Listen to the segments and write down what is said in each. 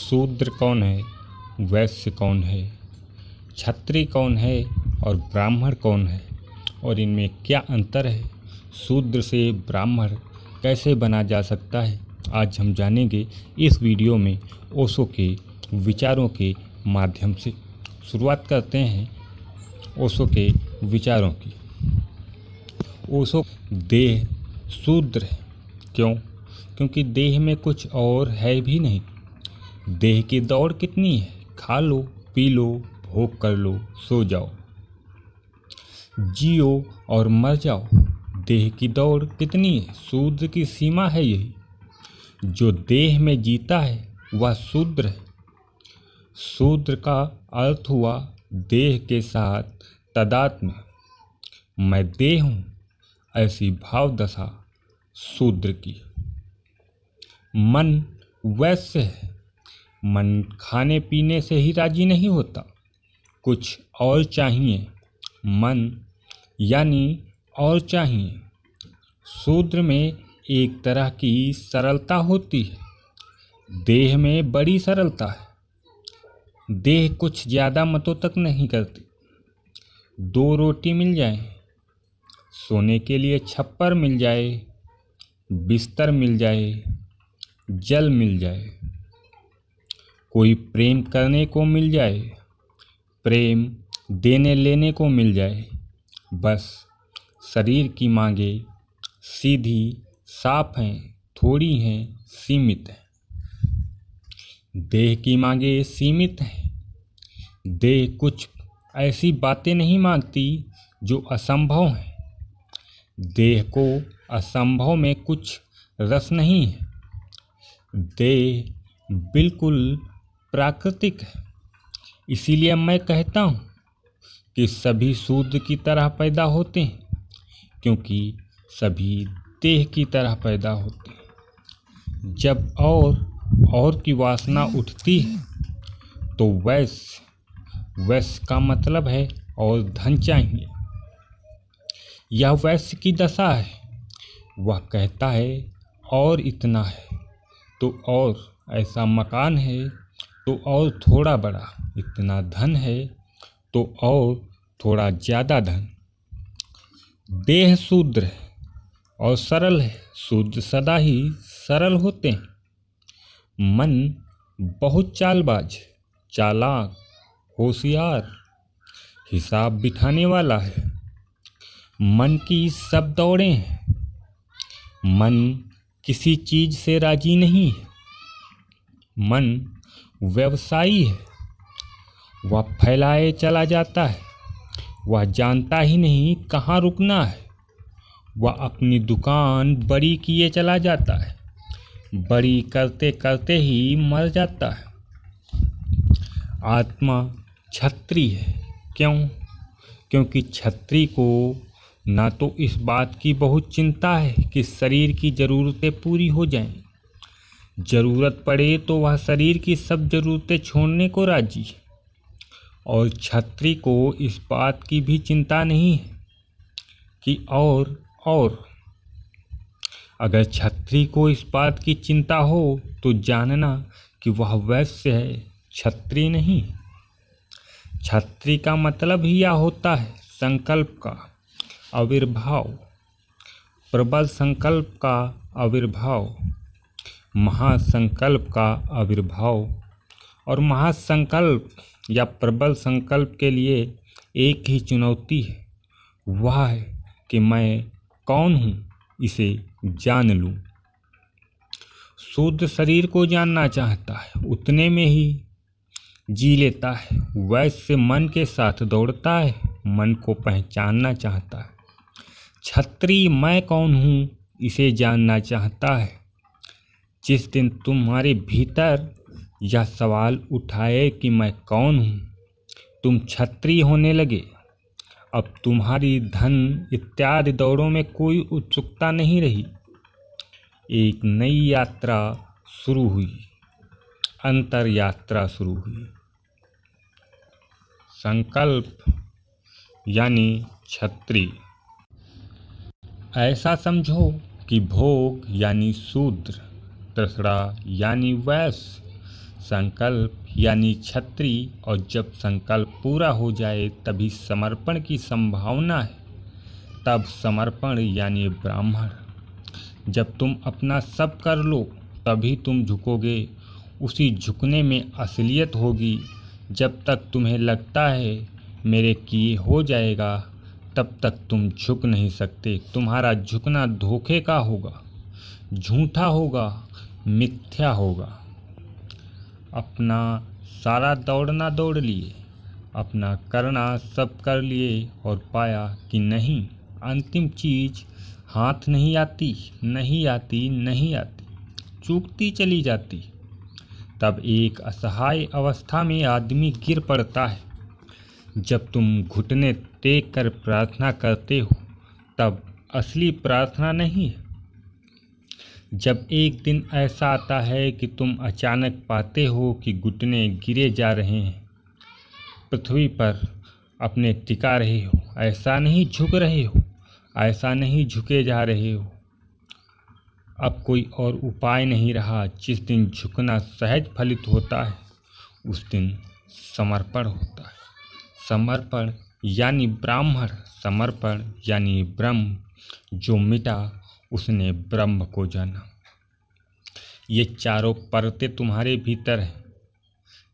शूद्र कौन है, वैश्य कौन है, क्षत्रिय कौन है और ब्राह्मण कौन है और इनमें क्या अंतर है। शूद्र से ब्राह्मण कैसे बना जा सकता है, आज हम जानेंगे इस वीडियो में ओशो के विचारों के माध्यम से। शुरुआत करते हैं ओशो के विचारों की। ओशो देह शूद्र है। क्यों? क्योंकि देह में कुछ और है भी नहीं। देह की दौड़ कितनी है, खा लो पी लो भोग कर लो सो जाओ, जियो और मर जाओ। देह की दौड़ कितनी है, शूद्र की सीमा है यही। जो देह में जीता है वह शूद्र है। शूद्र का अर्थ हुआ देह के साथ तादात्म्य। मैं देह हूँ, ऐसी भाव दशा शूद्र की। मन वैश्य है। मन खाने पीने से ही राजी नहीं होता, कुछ और चाहिए। मन यानी और चाहिए। शूद्र में एक तरह की सरलता होती है, देह में बड़ी सरलता है। देह कुछ ज़्यादा मतों तक नहीं करती। 2 रोटी मिल जाए, सोने के लिए छप्पर मिल जाए, बिस्तर मिल जाए, जल मिल जाए, कोई प्रेम करने को मिल जाए, प्रेम देने लेने को मिल जाए, बस शरीर की मांगे सीधी साफ हैं, थोड़ी हैं, सीमित हैं। देह की मांगे सीमित हैं। देह कुछ ऐसी बातें नहीं मांगती जो असंभव हैं। देह को असंभव में कुछ रस नहीं है। देह बिल्कुल प्राकृतिक है। इसीलिए मैं कहता हूँ कि सभी शूद्र की तरह पैदा होते हैं, क्योंकि सभी देह की तरह पैदा होते हैं। जब और की वासना उठती है तो वैश्य का मतलब है और धन चाहिए। यह वैश्य की दशा है। वह कहता है और इतना है तो और ऐसा मकान है तो और थोड़ा बड़ा, इतना धन है तो और थोड़ा ज़्यादा धन। देह शूद्र है और सरल है। शूद्र सदा ही सरल होते हैं। मन बहुत चालबाज, चालाक, होशियार, हिसाब बिठाने वाला है। मन की सब दौड़ें हैं। मन किसी चीज से राजी नहीं है। मन व्यवसायी है। वह फैलाए चला जाता है। वह जानता ही नहीं कहाँ रुकना है। वह अपनी दुकान बड़ी किए चला जाता है। बड़ी करते करते ही मर जाता है। आत्मा क्षत्रिय है। क्यों? क्योंकि क्षत्रिय को ना तो इस बात की बहुत चिंता है कि शरीर की ज़रूरतें पूरी हो जाएं। ज़रूरत पड़े तो वह शरीर की सब ज़रूरतें छोड़ने को राजी है। और क्षत्रिय को इस बात की भी चिंता नहीं है कि और अगर क्षत्रिय को इस बात की चिंता हो तो जानना कि वह वैश्य है, क्षत्रिय नहीं। क्षत्रिय का मतलब ही यह होता है संकल्प का आविर्भाव, प्रबल संकल्प का आविर्भाव, महासंकल्प का आविर्भाव। और महासंकल्प या प्रबल संकल्प के लिए एक ही चुनौती है, वह है कि मैं कौन हूँ इसे जान लूँ। शूद्र शरीर को जानना चाहता है, उतने में ही जी लेता है। वैश्य मन के साथ दौड़ता है, मन को पहचानना चाहता है। क्षत्रिय मैं कौन हूँ इसे जानना चाहता है। जिस दिन तुम्हारे भीतर यह सवाल उठाए कि मैं कौन हूँ, तुम क्षत्रिय होने लगे। अब तुम्हारी धन इत्यादि दौड़ों में कोई उत्सुकता नहीं रही। एक नई यात्रा शुरू हुई, अंतर यात्रा शुरू हुई। संकल्प यानी क्षत्रिय। ऐसा समझो कि भोग यानी शूद्र, तृष्णा यानी वैश्य, संकल्प यानी छत्री, और जब संकल्प पूरा हो जाए तभी समर्पण की संभावना है, तब समर्पण यानी ब्राह्मण। जब तुम अपना सब कर लो तभी तुम झुकोगे, उसी झुकने में असलियत होगी। जब तक तुम्हें लगता है मेरे किए हो जाएगा, तब तक तुम झुक नहीं सकते। तुम्हारा झुकना धोखे का होगा, झूठा होगा, मिथ्या होगा। अपना सारा दौड़ना दौड़ लिए, अपना करना सब कर लिए और पाया कि नहीं, अंतिम चीज हाथ नहीं आती, नहीं आती, नहीं आती, चूकती चली जाती। तब एक असहाय अवस्था में आदमी गिर पड़ता है। जब तुम घुटने टेक कर प्रार्थना करते हो तब असली प्रार्थना नहीं है। जब एक दिन ऐसा आता है कि तुम अचानक पाते हो कि घुटने गिरे जा रहे हैं, पृथ्वी पर अपने टिका रहे हो, ऐसा नहीं झुक रहे हो, ऐसा नहीं झुके जा रहे हो, अब कोई और उपाय नहीं रहा। जिस दिन झुकना सहज फलित होता है उस दिन समर्पण होता है। समर्पण यानी ब्राह्मण, समर्पण यानी ब्रह्म। जो मिटा उसने ब्रह्म को जाना। ये चारों परतें तुम्हारे भीतर है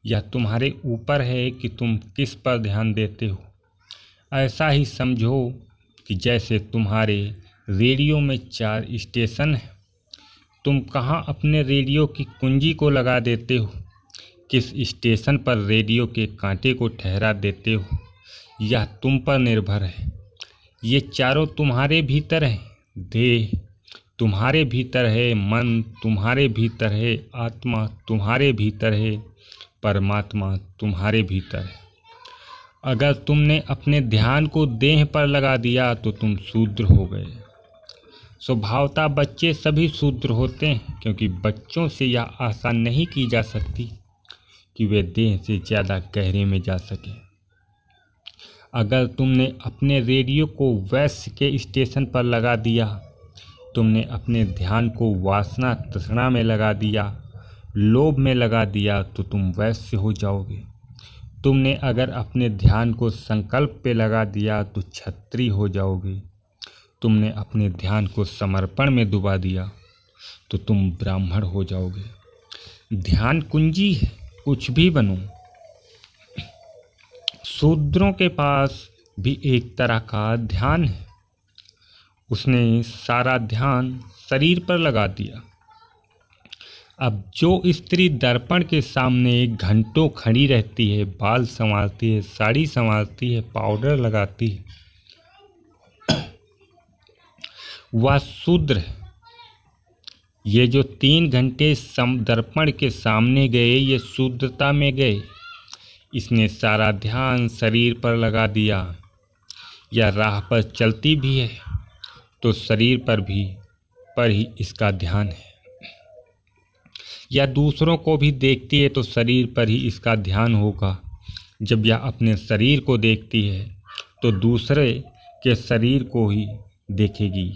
या तुम्हारे ऊपर है कि तुम किस पर ध्यान देते हो। ऐसा ही समझो कि जैसे तुम्हारे रेडियो में 4 स्टेशन हैं, तुम कहाँ अपने रेडियो की कुंजी को लगा देते हो, किस स्टेशन पर रेडियो के कांटे को ठहरा देते हो, यह तुम पर निर्भर है। ये चारों तुम्हारे भीतर हैं। देह तुम्हारे भीतर है, मन तुम्हारे भीतर है, आत्मा तुम्हारे भीतर है, परमात्मा तुम्हारे भीतर है। अगर तुमने अपने ध्यान को देह पर लगा दिया तो तुम शूद्र हो गए। स्वभावतः बच्चे सभी शूद्र होते हैं, क्योंकि बच्चों से यह आशा नहीं की जा सकती कि वे देह से ज़्यादा गहरे में जा सकें। अगर तुमने अपने रेडियो को वैश्य के स्टेशन पर लगा दिया, तुमने अपने ध्यान को वासना तृष्णा में लगा दिया, लोभ में लगा दिया, तो तुम वैश्य हो जाओगे। तुमने अगर अपने ध्यान को संकल्प पे लगा दिया तो क्षत्रिय हो जाओगे। तुमने अपने ध्यान को समर्पण में डुबा दिया तो तुम ब्राह्मण हो जाओगे। ध्यान कुंजी है, कुछ भी बनो। शूद्रों के पास भी एक तरह का ध्यान है। उसने सारा ध्यान शरीर पर लगा दिया। अब जो स्त्री दर्पण के सामने घंटों खड़ी रहती है, बाल संवारती है, साड़ी संवारती है, पाउडर लगाती है, वह शूद्र है। ये जो 3 घंटे दर्पण के सामने गए, ये शूद्रता में गए। इसने सारा ध्यान शरीर पर लगा दिया। या राह पर चलती भी है तो शरीर पर ही इसका ध्यान है। या दूसरों को भी देखती है तो शरीर पर ही इसका ध्यान होगा। जब यह अपने शरीर को देखती है तो दूसरे के शरीर को ही देखेगी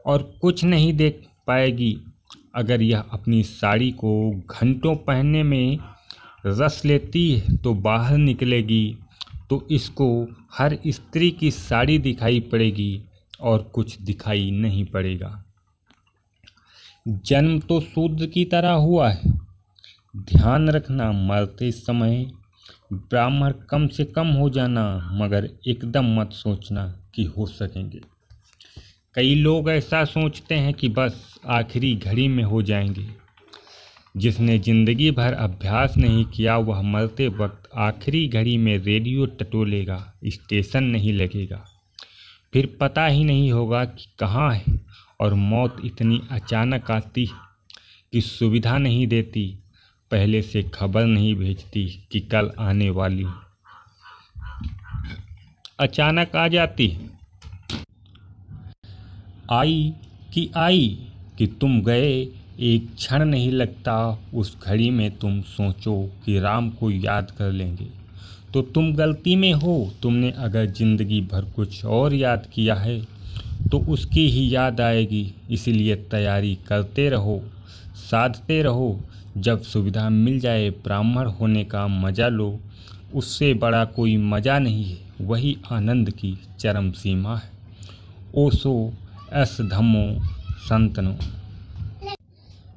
और कुछ नहीं देख पाएगी। अगर यह अपनी साड़ी को घंटों पहनने में रस लेती है तो बाहर निकलेगी तो इसको हर स्त्री की साड़ी दिखाई पड़ेगी और कुछ दिखाई नहीं पड़ेगा। जन्म तो शूद्र की तरह हुआ है। ध्यान रखना, मरते समय ब्राह्मण कम से कम हो जाना, मगर एकदम मत सोचना कि हो सकेंगे। कई लोग ऐसा सोचते हैं कि बस आखिरी घड़ी में हो जाएंगे। जिसने जिंदगी भर अभ्यास नहीं किया वह मरते वक्त आखिरी घड़ी में रेडियो टटोलेगा, स्टेशन नहीं लगेगा, फिर पता ही नहीं होगा कि कहाँ है। और मौत इतनी अचानक आती कि सुविधा नहीं देती, पहले से खबर नहीं भेजती कि कल आने वाली, अचानक आ जाती। आई कि तुम गए, एक क्षण नहीं लगता। उस घड़ी में तुम सोचो कि राम को याद कर लेंगे तो तुम गलती में हो। तुमने अगर जिंदगी भर कुछ और याद किया है तो उसकी ही याद आएगी। इसलिए तैयारी करते रहो, साधते रहो, जब सुविधा मिल जाए ब्राह्मण होने का मजा लो, उससे बड़ा कोई मजा नहीं है, वही आनंद की चरम सीमा है। ओशो एस धम्मो संतनो।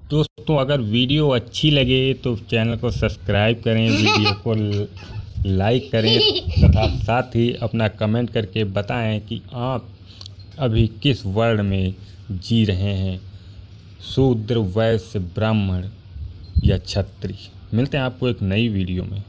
दोस्तों, अगर वीडियो अच्छी लगे तो चैनल को सब्सक्राइब करें, वीडियो को लाइक करें तथा साथ ही अपना कमेंट करके बताएं कि आप अभी किस वर्ण में जी रहे हैं, शूद्र, वैश्य, ब्राह्मण या क्षत्रिय। मिलते हैं आपको एक नई वीडियो में।